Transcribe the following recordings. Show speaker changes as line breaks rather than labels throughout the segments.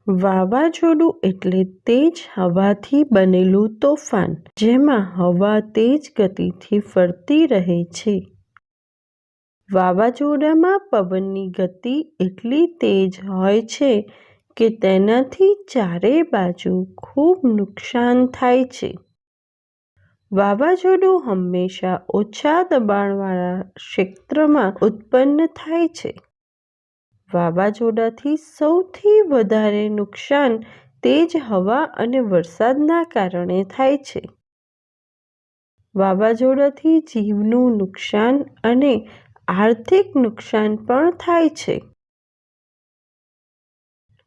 વાવાઝોડું એટલે તેજ હવાથી બનેલું તોફાન, જેમાં હવા તેજ ગતિથી ફરતી રહે છે. વાવાઝોડામાં પવનની ગતિ એટલી તેજ હોય છે કે તેનાથી ચારે બાજુ ખૂબ નુકસાન થાય છે. વાવાઝોડું હંમેશા ઓછા દબાણવાળા ક્ષેત્રમાં ઉત્પન્ન થાય છે. વાવાઝોડાથી સૌથી વધારે નુકસાન તેજ હવા અને વરસાદના કારણે થાય છે. વાવાઝોડાથી જીવનું નુકસાન અને આર્થિક નુકસાન પણ થાય છે.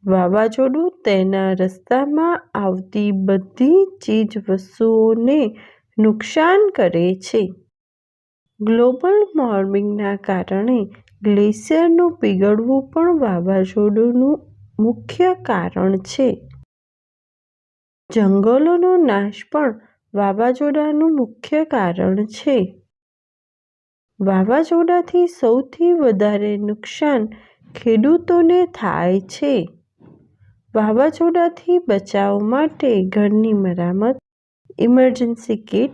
વાવાઝોડું તેના રસ્તામાં આવતી બધી ચીજવસ્તુઓને નુકસાન કરે છે. ગ્લોબલ વોર્મિંગના કારણે ગ્લેશિયરનું પીગળવું પણ વાવાઝોડુંનું મુખ્ય કારણ છે. જંગલોનો નાશ પણ વાવાઝોડાનું મુખ્ય કારણ છે. વાવાઝોડાથી સૌથી વધારે નુકસાન ખેડૂતોને થાય છે. વાવાઝોડાથી બચાવ માટે ઘરની મરામત, ઇમરજન્સી કિટ,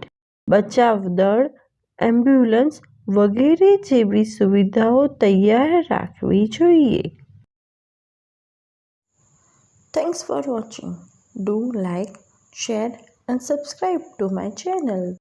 બચાવ દળ, એમ્બ્યુલન્સ વગેરે જેવી સુવિધાઓ તૈયાર રાખવી જોઈએ. Thanks for watching. Do like, share and subscribe to my channel.